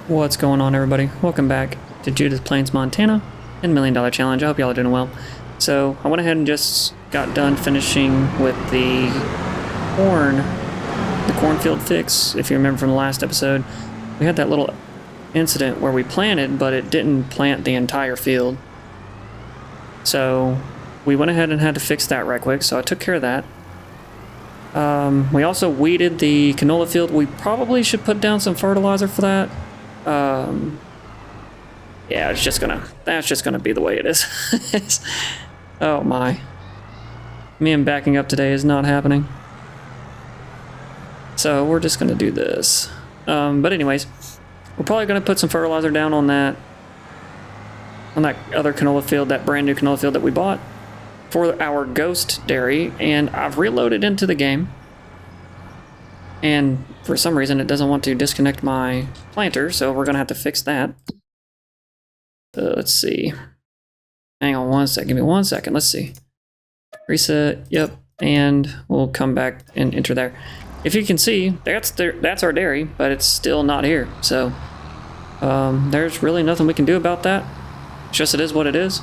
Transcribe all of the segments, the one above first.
What's going on, everybody? Welcome back to Judith Plains Montana and $1 Million Challenge. I hope y'all are doing well. So I went ahead and just got done finishing with the cornfield fix. If you remember from the last episode, we had that little incident where we planted, but it didn't plant the entire field. So we went ahead and had to fix that right quick, so I took care of that. We also weeded the canola field. We probably should put down some fertilizer for that. Yeah, that's just gonna be the way it is. Oh my. Me and backing up today is not happening. So we're just gonna do this. But anyways, we're probably gonna put some fertilizer down on that other canola field, that brand new canola field that we bought for our ghost dairy, and I've reloaded into the game. And for some reason, it doesn't want to disconnect my planter, so we're going to have to fix that. Let's see. Hang on one sec. Give me 1 second. Let's see. Reset. Yep. And we'll come back and enter there. If you can see, that's our dairy, but it's still not here. So there's really nothing we can do about that. It's just it is what it is.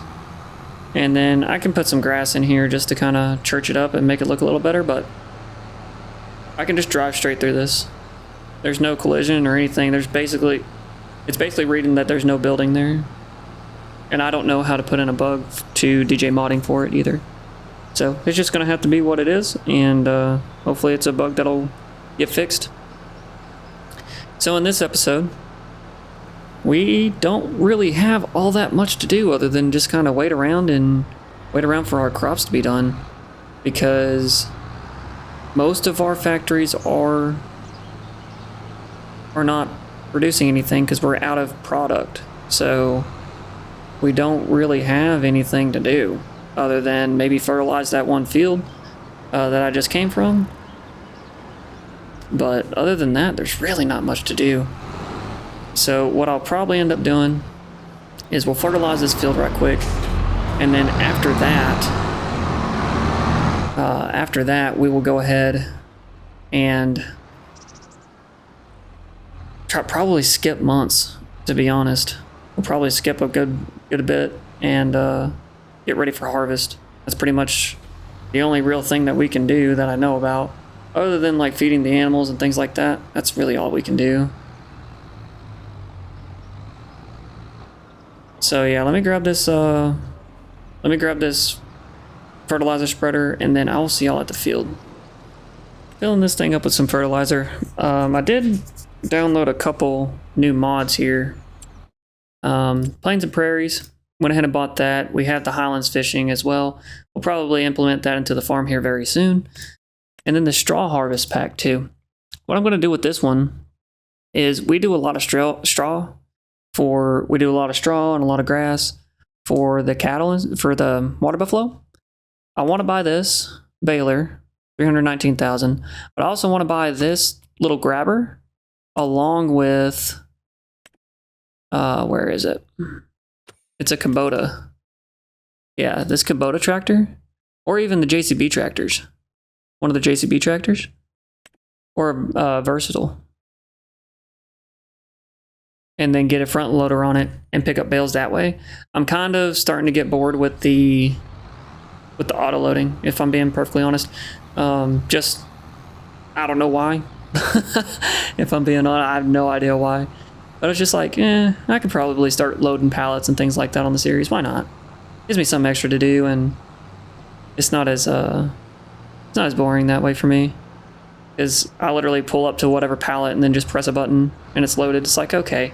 And then I can put some grass in here just to kind of church it up and make it look a little better, but I can just drive straight through this. There's no collision or anything. It's basically reading that there's no building there. And I don't know how to put in a bug to DJ modding for it either. So it's just going to have to be what it is, and hopefully it's a bug that'll get fixed. So in this episode, we don't really have all that much to do other than just kind of wait around for our crops to be done, because most of our factories are not producing anything because we're out of product. So we don't really have anything to do other than maybe fertilize that one field that I just came from. But other than that, there's really not much to do. So what I'll probably end up doing is we'll fertilize this field right quick, and then after that we will go ahead and probably skip months, to be honest. We'll probably skip a good bit and get ready for harvest. That's pretty much the only real thing that we can do that I know about, other than like feeding the animals and things like that. That's really all we can do. So yeah, let me grab this fertilizer spreader, and then I'll see y'all at the field. Filling this thing up with some fertilizer. I did download a couple new mods here. Plains and Prairies, went ahead and bought that. We have the Highlands Fishing as well. We'll probably implement that into the farm here very soon. And then the Straw Harvest Pack too. What I'm going to do with this one is we do a lot of straw and a lot of grass for the cattle and for the water buffalo. I want to buy this baler, $319,000, but I also want to buy this little grabber along with where is it? It's a Kubota. Yeah, this Kubota tractor, or even the JCB tractors. One of the JCB tractors, or versatile. And then get a front loader on it and pick up bales that way. I'm kind of starting to get bored with the auto loading, if I'm being perfectly honest. Just, I don't know why. If I'm being honest, I have no idea why. But it's just like, I could probably start loading pallets and things like that on the series. Why not? Gives me something extra to do, and it's not as boring that way for me. Is I literally pull up to whatever pallet and then just press a button and it's loaded. It's like, okay.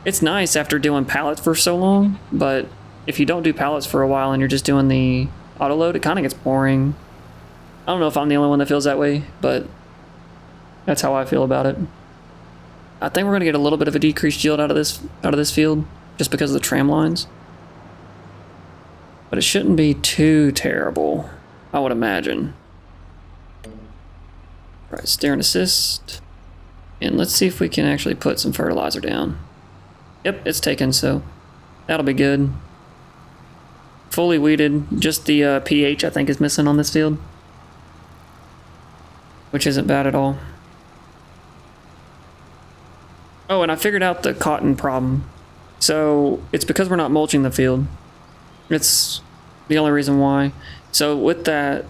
It's nice after doing pallets for so long, but if you don't do pallets for a while and you're just doing the auto load, it kind of gets boring. I don't know if I'm the only one that feels that way, but that's how I feel about it. I think we're going to get a little bit of a decreased yield out of this field just because of the tram lines. But it shouldn't be too terrible, I would imagine. All right, steer and assist. And let's see if we can actually put some fertilizer down. Yep, it's taken, so that'll be good. Fully weeded, just the pH I think is missing on this field, which isn't bad at all. Oh, and I figured out the cotton problem. So it's because we're not mulching the field. It's the only reason why. So with that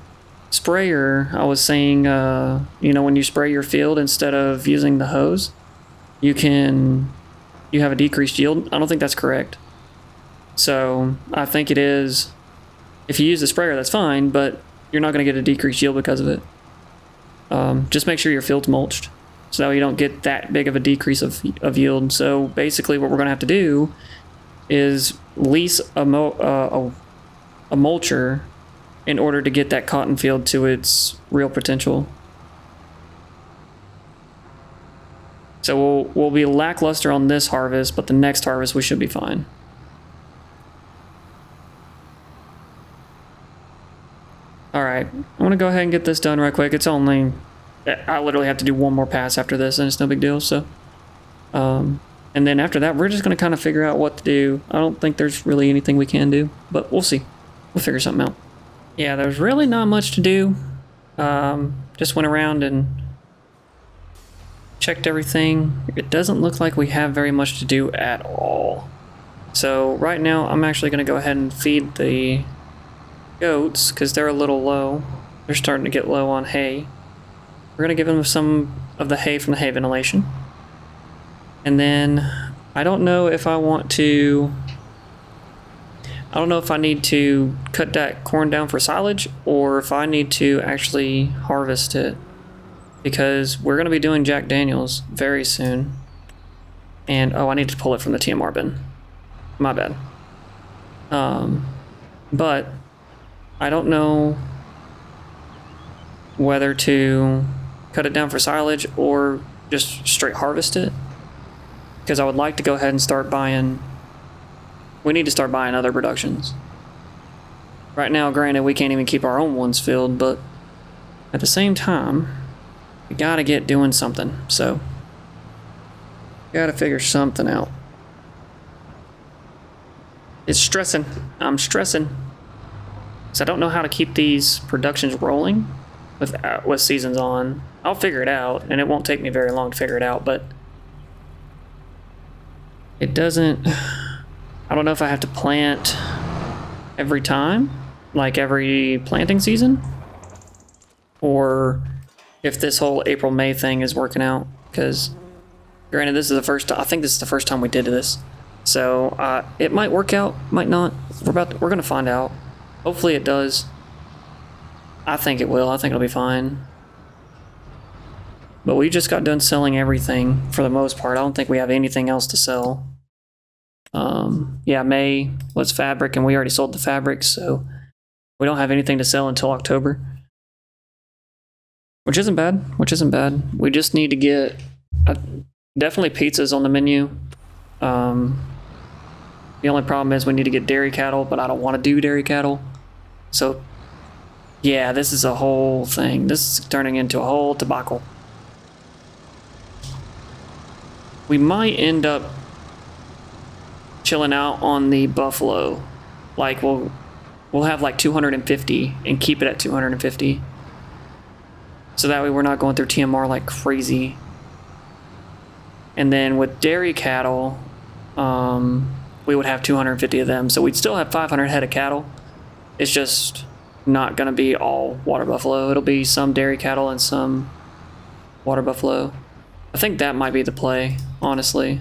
sprayer, I was saying, you know, when you spray your field instead of using the hose, you have a decreased yield. I don't think that's correct. So I think it is, if you use the sprayer, that's fine, but you're not going to get a decreased yield because of it. Just make sure your field's mulched, so that way you don't get that big of a decrease of yield. So basically what we're going to have to do is lease a mulcher in order to get that cotton field to its real potential. So we'll be lackluster on this harvest, but the next harvest we should be fine. Alright, I'm going to go ahead and get this done right quick. It's only, I literally have to do one more pass after this, and it's no big deal, so. And then after that, we're just going to kind of figure out what to do. I don't think there's really anything we can do, but we'll see. We'll figure something out. Yeah, there's really not much to do. Just went around and checked everything. It doesn't look like we have very much to do at all. So right now, I'm actually going to go ahead and feed the goats because they're a little low. They're starting to get low on hay. We're going to give them some of the hay from the hay ventilation. And then I don't know if I want to, I don't know if I need to cut that corn down for silage or if I need to actually harvest it, because we're going to be doing Jack Daniels very soon. And oh, I need to pull it from the TMR bin. My bad. But I don't know whether to cut it down for silage or just straight harvest it, because I would like to go ahead and start buying. We need to start buying other productions. Right now, granted, we can't even keep our own ones filled, but at the same time, we gotta get doing something. So, gotta figure something out. It's stressing. I'm stressing. So I don't know how to keep these productions rolling with seasons on. I'll figure it out, and it won't take me very long to figure it out, but it doesn't. I don't know if I have to plant every time, like every planting season, or if this whole April-May thing is working out, because granted, this is the first. I think this is the first time we did this, so it might work out, might not. We're gonna find out. Hopefully it does. I think it will. I think it'll be fine. But we just got done selling everything for the most part. I don't think we have anything else to sell. Yeah, May was fabric, and we already sold the fabric, so we don't have anything to sell until October. Which isn't bad. Which isn't bad. We just need to get definitely pizzas on the menu. The only problem is we need to get dairy cattle, but I don't want to do dairy cattle. So, yeah, this is a whole thing. This is turning into a whole debacle. We might end up chilling out on the buffalo. Like, we'll have like 250 and keep it at 250. So that way we're not going through TMR like crazy. And then with dairy cattle, we would have 250 of them. So we'd still have 500 head of cattle. It's just not going to be all water buffalo. It'll be some dairy cattle and some water buffalo. I think that might be the play, honestly.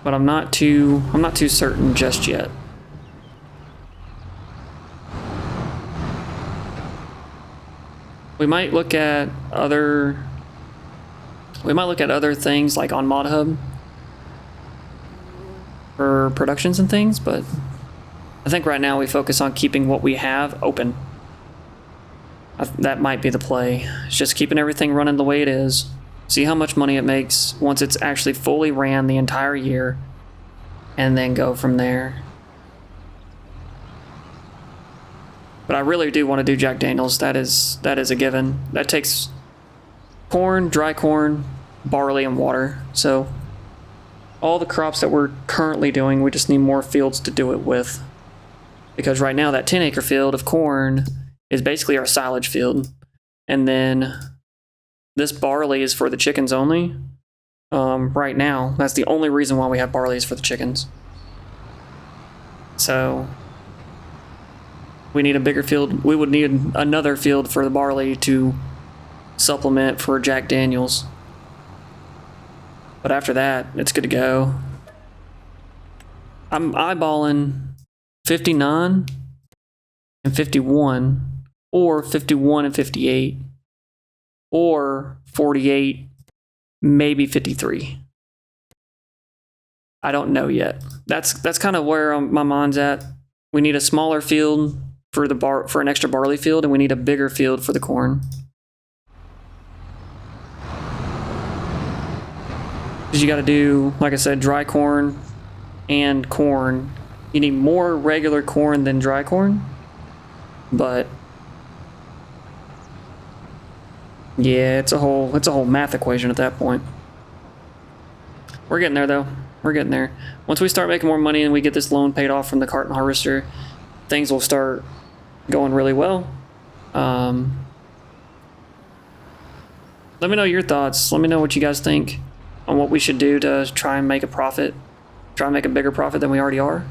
But I'm not too certain just yet. We might look at other things like on ModHub for productions and things, but I think right now we focus on keeping what we have open. That might be the play. It's just keeping everything running the way it is. See how much money it makes once it's actually fully ran the entire year, and then go from there. But I really do want to do Jack Daniels. That is a given. That takes corn, dry corn, barley, and water. So all the crops that we're currently doing, we just need more fields to do it with. Because right now that 10-acre field of corn is basically our silage field. And then this barley is for the chickens only. Right now, that's the only reason why we have barley is for the chickens. So we need a bigger field. We would need another field for the barley to supplement for Jack Daniels. But after that, it's good to go. I'm eyeballing 59 and 51, or 51 and 58, or 48, maybe 53. I don't know yet. That's kind of where my mind's at. We need a smaller field for for an extra barley field, and we need a bigger field for the corn. Because you got to do, like I said, dry corn and corn. You need more regular corn than dry corn, but yeah, it's a whole math equation at that point. We're getting there though. We're getting there. Once we start making more money and we get this loan paid off from the carton harvester, things will start going really well. Let me know your thoughts. Let me know what you guys think on what we should do to try and make a profit, try and make a bigger profit than we already are.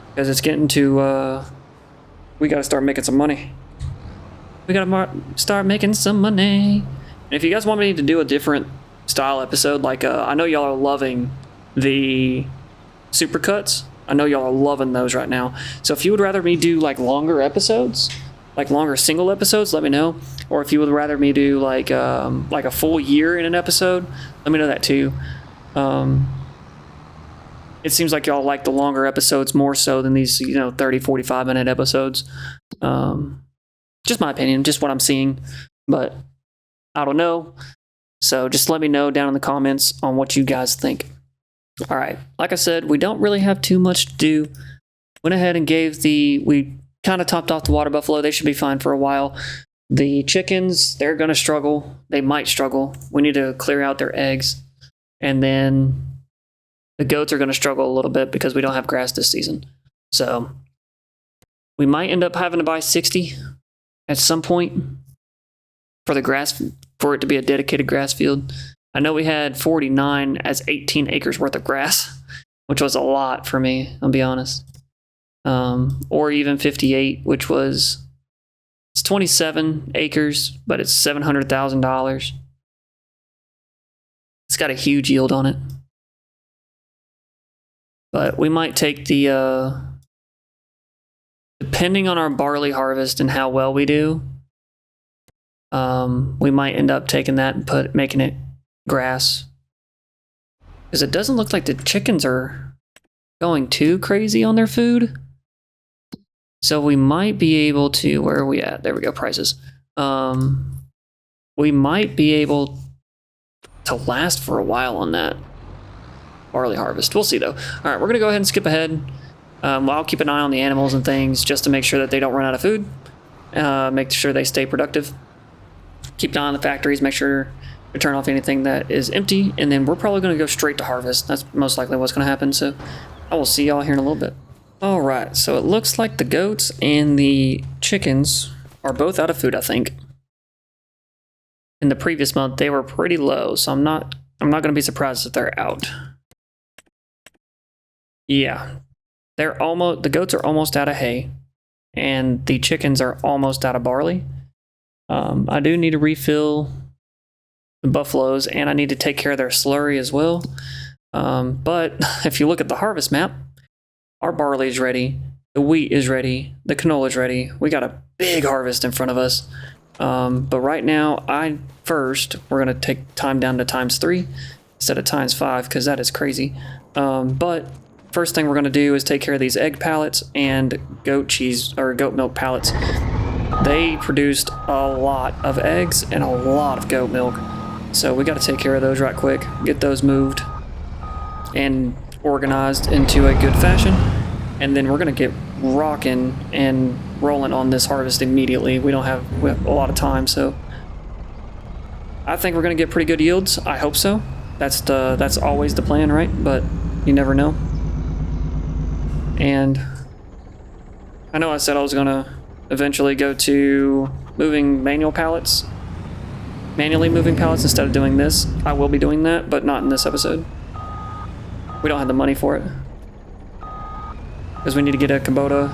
Because it's getting to, we got to start making some money. We got to start making some money. And if you guys want me to do a different style episode, like, I know y'all are loving the supercuts. I know y'all are loving those right now. So if you would rather me do like longer episodes, like longer single episodes, let me know. Or if you would rather me do like a full year in an episode, let me know that too. It seems like y'all like the longer episodes more so than these, 30, 45-minute episodes. Just my opinion, just what I'm seeing. But I don't know. So just let me know down in the comments on what you guys think. All right, like I said, we don't really have too much to do. Went ahead and we kind of topped off the water buffalo. They should be fine for a while. The chickens, they're going to struggle. They might struggle. We need to clear out their eggs. And then the goats are going to struggle a little bit because we don't have grass this season. So we might end up having to buy 60 at some point for the grass, for it to be a dedicated grass field. I know we had 49 as 18 acres worth of grass, which was a lot for me, I'll be honest. Or even 58, which was, it's 27 acres, but it's $700,000. It's got a huge yield on it. But we might take the, depending on our barley harvest and how well we do, we might end up taking that and making it grass. Because it doesn't look like the chickens are going too crazy on their food. So we might be able to, where are we at? There we go, prices. We might be able to last for a while on that barley harvest. We'll see though. All right, we're gonna go ahead and skip ahead. I'll keep an eye on the animals and things just to make sure that they don't run out of food. Make sure they stay productive. Keep an eye on the factories, make sure to turn off anything that is empty, and then we're probably going to go straight to harvest. That's most likely what's going to happen, so I will see y'all here in a little bit. All right, so it looks like the goats and the chickens are both out of food, I think. In the previous month, they were pretty low, so I'm not going to be surprised if they're out. Yeah, the goats are almost out of hay, and the chickens are almost out of barley. I do need to refill the buffaloes, and I need to take care of their slurry as well. But if you look at the harvest map, our barley is ready, the wheat is ready, the canola is ready. We got a big harvest in front of us. But right now, we're going to take time down to ×3 instead of ×5 because that is crazy. But first thing we're going to do is take care of these egg pallets and goat cheese or goat milk pallets. They produced a lot of eggs and a lot of goat milk. So we got to take care of those right quick, get those moved and organized into a good fashion. And then we're going to get rocking and rolling on this harvest immediately. We have a lot of time, so I think we're going to get pretty good yields. I hope so. That's always the plan, right? But you never know. And I know I said I was going to eventually go to moving manual pallets manually moving pallets instead of doing this. I will be doing that, but not in this episode. We don't have the money for it. Because we need to get a Kubota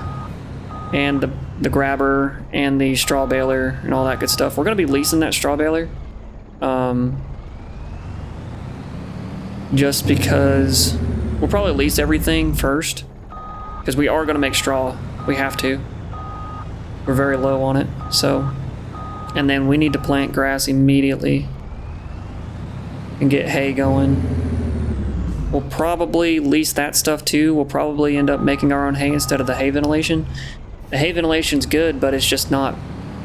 and the grabber and the straw baler and all that good stuff. We're going to be leasing that straw baler. Just because we'll probably lease everything first. Because we are going to make straw. We have to. We're very low on it. So, and then we need to plant grass immediately and get hay going. We'll probably lease that stuff too. We'll probably end up making our own hay instead of the hay ventilation. The hay ventilation's good, but it's just not,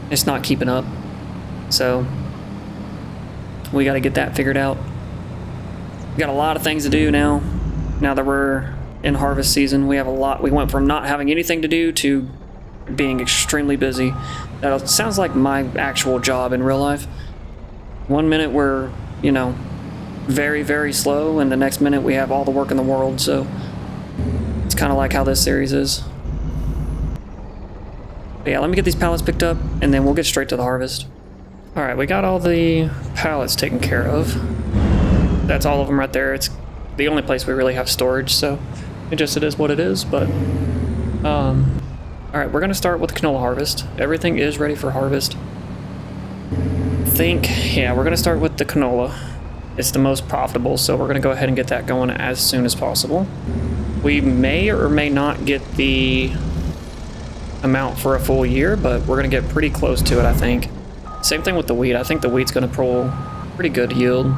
it's not keeping up. So we got to get that figured out. We got a lot of things to do now. Now that we're in harvest season, we have a lot. We went from not having anything to do to being extremely busy. That sounds like my actual job in real life. One minute we're, you know, very, very slow, and the next minute we have all the work in the world, so it's kind of like how this series is. But yeah, let me get these pallets picked up, and then we'll get straight to the harvest. Alright, we got all the pallets taken care of. That's all of them right there. It's the only place we really have storage, so it is what it is, but alright, we're gonna start with the canola harvest. Everything is ready for harvest. Yeah, we're gonna start with the canola. It's the most profitable, so we're going to go ahead and get that going as soon as possible. We may or may not get the amount for a full year, but we're going to get pretty close to it, I think. Same thing with the wheat. I think the wheat's going to pull pretty good yield.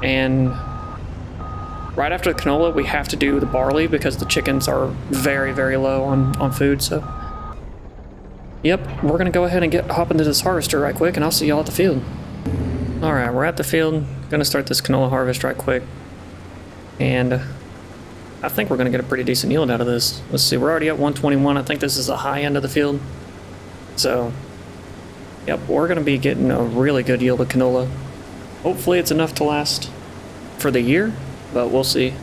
And right after the canola, we have to do the barley because the chickens are very, very low on food, so... Yep, we're going to go ahead and hop into this harvester right quick, and I'll see y'all at the field. Alright, we're at the field. Gonna start this canola harvest right quick. And I think we're gonna get a pretty decent yield out of this. Let's see, we're already at 121. I think this is the high end of the field. So, yep, we're gonna be getting a really good yield of canola. Hopefully it's enough to last for the year, but we'll see.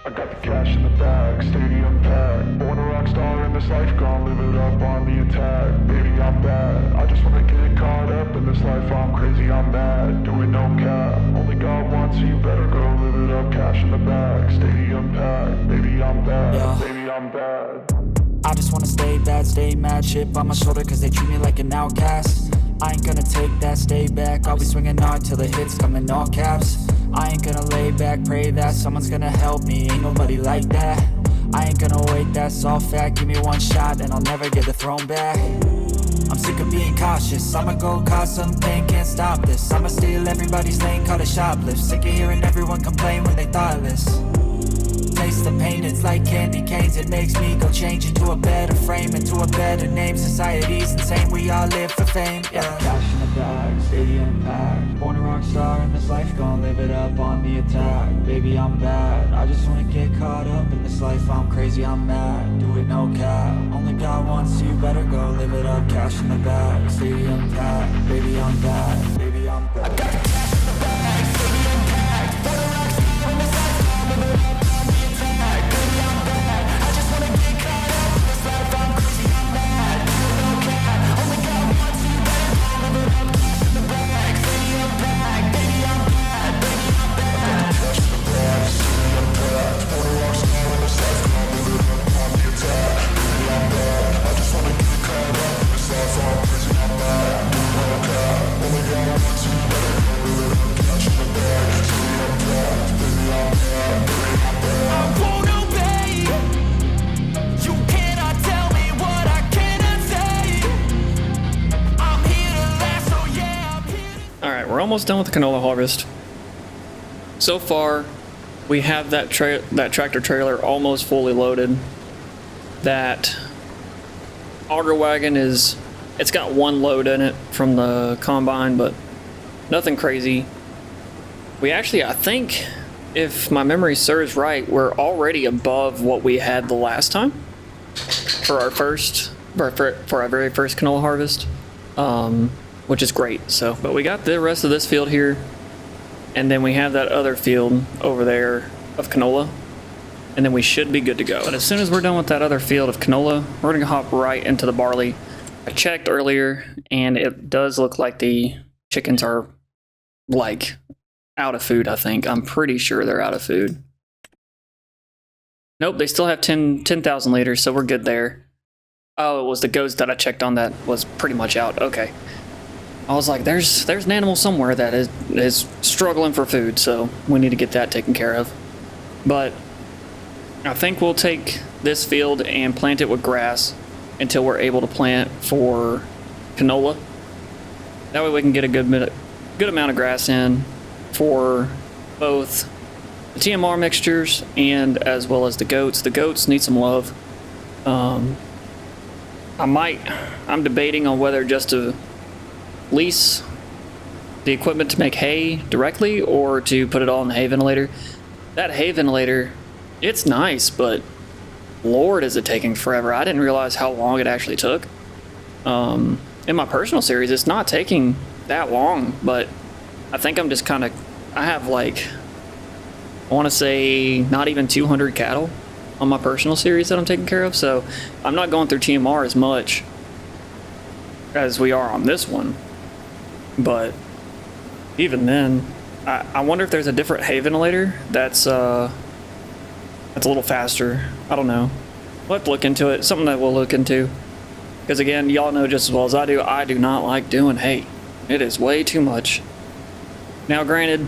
I got the cash in the bag, stadium packed. Born a rock star in this life, gonna live it up on the attack. Baby, I'm bad. I just wanna get caught up in this life. I'm crazy, I'm mad. Doing no cap. Only God wants you, better go live it up. Cash in the bag, stadium packed. Baby, I'm bad. Yeah. Baby, I'm bad. I just wanna stay bad, stay mad. Chip on my shoulder cause they treat me like an outcast. I ain't gonna take that, stay back. I'll be swinging hard till the hits come in all caps. I ain't gonna lay back, pray that someone's gonna help me. Ain't nobody like that. I ain't gonna wait, that's all fact. Give me one shot and I'll never get the throne back. I'm sick of being cautious. I'ma go cause something, can't stop this. I'ma steal everybody's lane, call it shoplift. Sick of hearing everyone complain when they thoughtless. Taste the pain, it's like candy canes. It makes me go change into a better frame, into a better name. Society's insane, we all live for fame, yeah. Cash in the bag, stadium packed. Born a rock star in this life, gonna live it up on the attack. Baby, I'm bad. I just wanna get caught up in this life. I'm crazy, I'm mad. Do it no cap. Only God wants you, better go live it up. Cash in the bag, stadium packed. Baby, I'm bad. Baby, I'm bad. I got the cash in the bag, stadium packed. Born a rock star in this life, gonna live it up. Almost done with the canola harvest. So far, we have that tractor trailer almost fully loaded. That auger wagon it's got one load in it from the combine, but nothing crazy. We actually, I think, if my memory serves right, we're already above what we had the last time for our very first canola harvest. Which is great. So, but we got the rest of this field here, and then we have that other field over there of canola. and then we should be good to go. And as soon as we're done with that other field of canola, we're gonna hop right into the barley. I checked earlier, and it does look like the chickens are like out of food, I think. I'm pretty sure they're out of food. Nope, they still have 10,000 liters, so we're good there. Oh, it was the goats that I checked on that was pretty much out. Okay. I was like, there's an animal somewhere that is struggling for food, so we need to get that taken care of. But I think we'll take this field and plant it with grass until we're able to plant for canola. That way we can get a good amount of grass in for both the TMR mixtures and as well as the goats. The goats need some love. I'm debating on whether just to lease the equipment to make hay directly or to put it all in the hay ventilator. That hay ventilator, it's nice, but Lord, is it taking forever. I didn't realize how long it actually took. In my personal series, it's not taking that long, but I think I'm just I have like, I want to say not even 200 cattle on my personal series that I'm taking care of, so I'm not going through TMR as much as we are on this one. But even then, I wonder if there's a different hay ventilator that's a little faster. I don't know. We'll have to look into it. Something that we'll look into. Because again, y'all know just as well as I do not like doing hay. It is way too much. Now granted,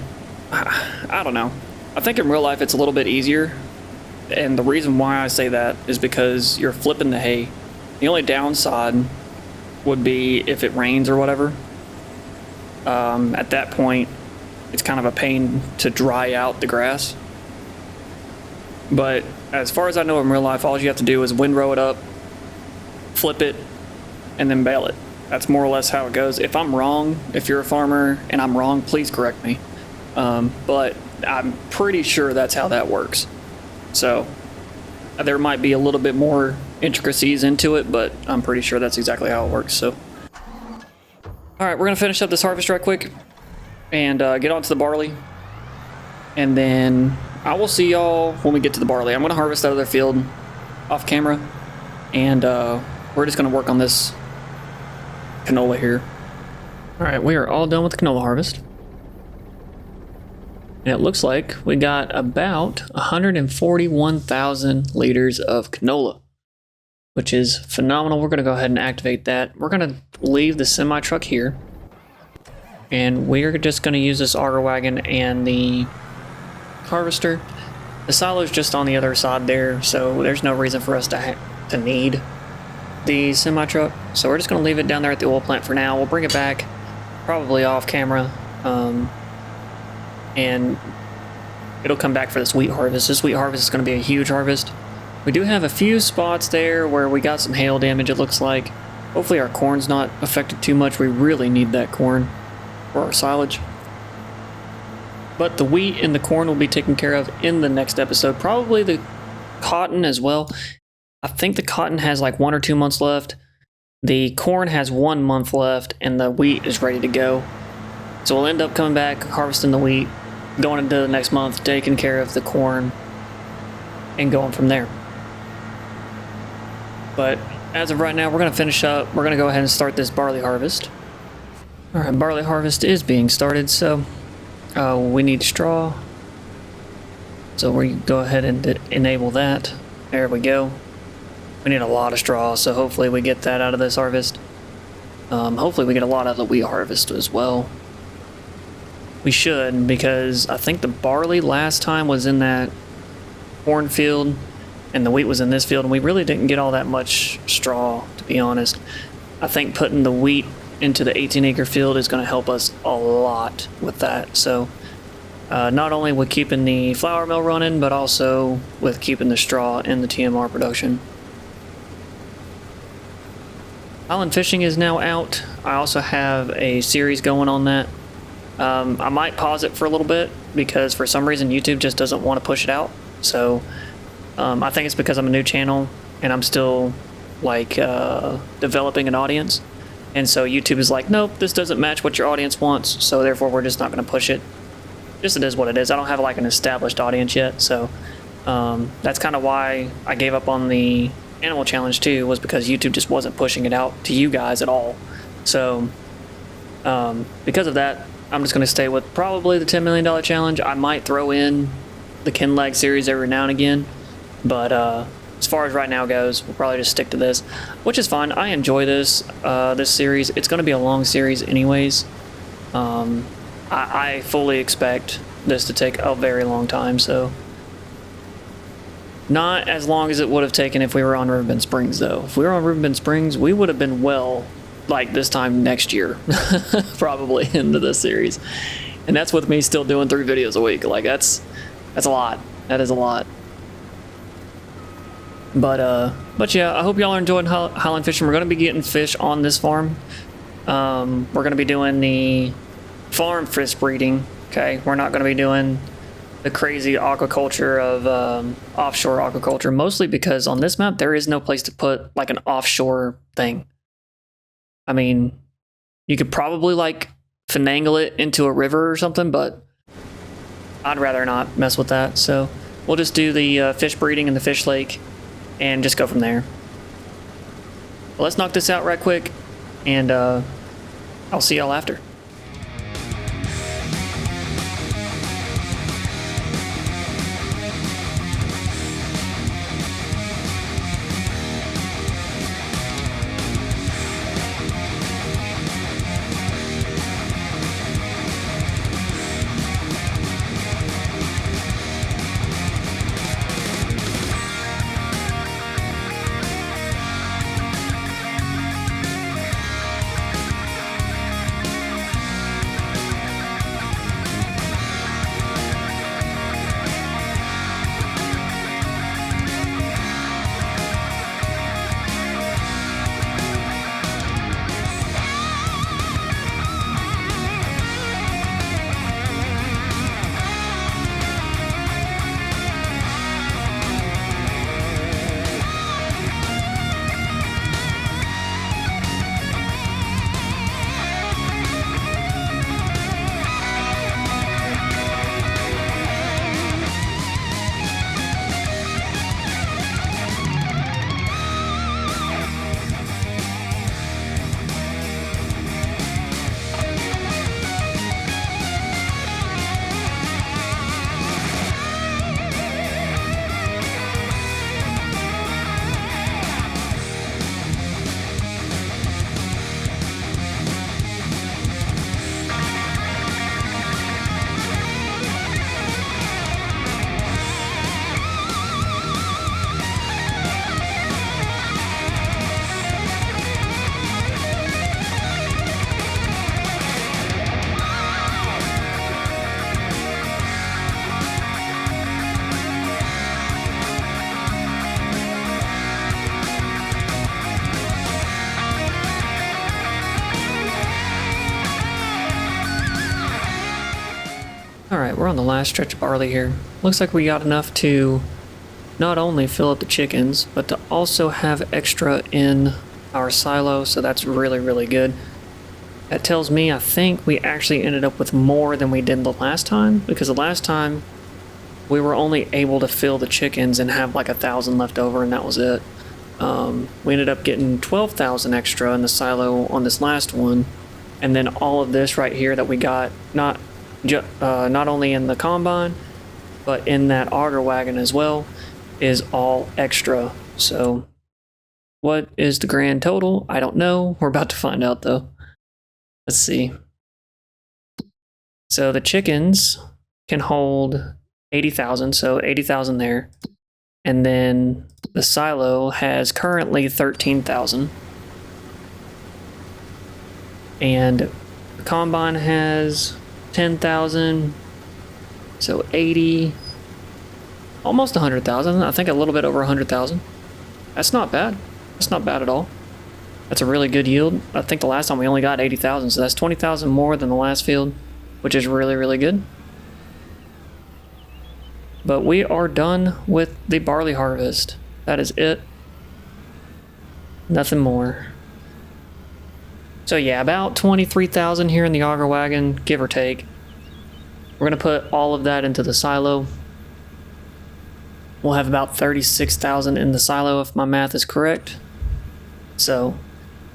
I don't know. I think in real life it's a little bit easier. And the reason why I say that is because you're flipping the hay. The only downside would be if it rains or whatever. At that point, it's kind of a pain to dry out the grass. But as far as I know in real life, all you have to do is windrow it up, flip it, and then bale it. That's more or less how it goes. If I'm wrong, if you're a farmer and I'm wrong, please correct me. But I'm pretty sure that's how that works. So there might be a little bit more intricacies into it, but I'm pretty sure that's exactly how it works. So, all right, we're gonna finish up this harvest right quick and get onto the barley, and then I will see y'all when we get to the barley. I'm gonna harvest that other field off camera, and we're just gonna work on this canola here. All right, we are all done with the canola harvest. And it looks like we got about 141,000 liters of canola, which is phenomenal. We're going to go ahead and activate that. We're going to leave the semi-truck here, and we're just going to use this auger wagon and the harvester. The silo is just on the other side there, so there's no reason for us to need the semi-truck. So we're just going to leave it down there at the oil plant for now. We'll bring it back, probably off camera, and it'll come back for this wheat harvest. This wheat harvest is going to be a huge harvest. We do have a few spots there where we got some hail damage, it looks like. Hopefully our corn's not affected too much. We really need that corn for our silage. But the wheat and the corn will be taken care of in the next episode. Probably the cotton as well. I think the cotton has like 1 or 2 months left. The corn has 1 month left, and the wheat is ready to go. So we'll end up coming back, harvesting the wheat, going into the next month, taking care of the corn, and going from there. But as of right now, we're going to finish up. We're going to go ahead and start this barley harvest. All right, barley harvest is being started, so we need straw. So we go ahead and enable that. There we go. We need a lot of straw, so hopefully we get that out of this harvest. Hopefully we get a lot out of the wheat harvest as well. We should, because I think the barley last time was in that cornfield and the wheat was in this field, and we really didn't get all that much straw, to be honest. I think putting the wheat into the 18-acre field is going to help us a lot with that. So not only with keeping the flour mill running, but also with keeping the straw in the TMR production. Island fishing is now out. I also have a series going on that. I might pause it for a little bit because for some reason YouTube just doesn't want to push it out. So I think it's because I'm a new channel and I'm still like developing an audience. And so YouTube is like, nope, this doesn't match what your audience wants. So therefore we're just not going to push it. Just it is what it is. I don't have like an established audience yet. So That's kind of why I gave up on the animal challenge too, was because YouTube just wasn't pushing it out to you guys at all. So because of that, I'm just going to stay with probably the $10 million challenge. I might throw in the Kinlag series every now and again, but as far as right now goes, we'll probably just stick to this, which is fine. I enjoy this this series. It's going to be a long series anyways. I fully expect this to take a very long time, so not as long as it would have taken if we were on Riverbend Springs, though. If we were on Riverbend Springs, we would have been well, like this time next year, probably into this series. And that's with me still doing 3 videos a week. Like that's a lot. That is a lot. But yeah, I hope y'all are enjoying Highland fishing. We're going to be getting fish on this farm. We're going to be doing the farm fish breeding. Okay, we're not going to be doing the crazy aquaculture of offshore aquaculture, mostly because on this map there is no place to put like an offshore thing. I mean, you could probably like finagle it into a river or something, but I'd rather not mess with that. So we'll just do the fish breeding in the fish lake and just go from there. Well, let's knock this out right quick, and I'll see y'all after. Alright, we're on the last stretch of barley here. Looks like we got enough to not only fill up the chickens, but to also have extra in our silo, so that's really, really good. That tells me I think we actually ended up with more than we did the last time, because the last time we were only able to fill the chickens and have like 1,000 left over, and that was it. We ended up getting 12,000 extra in the silo on this last one, and then all of this right here that we got, not only in the combine, but in that auger wagon as well, is all extra. So what is the grand total? I don't know. We're about to find out though. Let's see. So the chickens can hold 80,000, so 80,000 there. And then the silo has currently 13,000. And the combine has 10,000, so 80, almost 100,000. I think a little bit over 100,000. That's not bad. That's not bad at all. That's a really good yield. I think the last time we only got 80,000, so that's 20,000 more than the last field, which is really, really good. But we are done with the barley harvest. That is it. Nothing more. So yeah, about 23,000 here in the auger wagon, give or take. We're gonna put all of that into the silo. we'll have about 36,000 in the silo if my math is correct. So,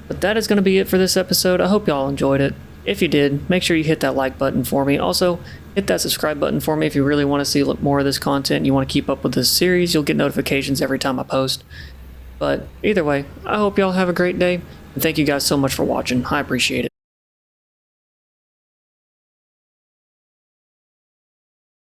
but that is going to be it for this episode. I hope y'all enjoyed it. If you did, make sure you hit that like button for me. Also, hit that subscribe button for me if you really want to see more of this content and you want to keep up with this series. You'll get notifications every time I post. But either way, I hope y'all have a great day, and thank you guys so much for watching. I appreciate it.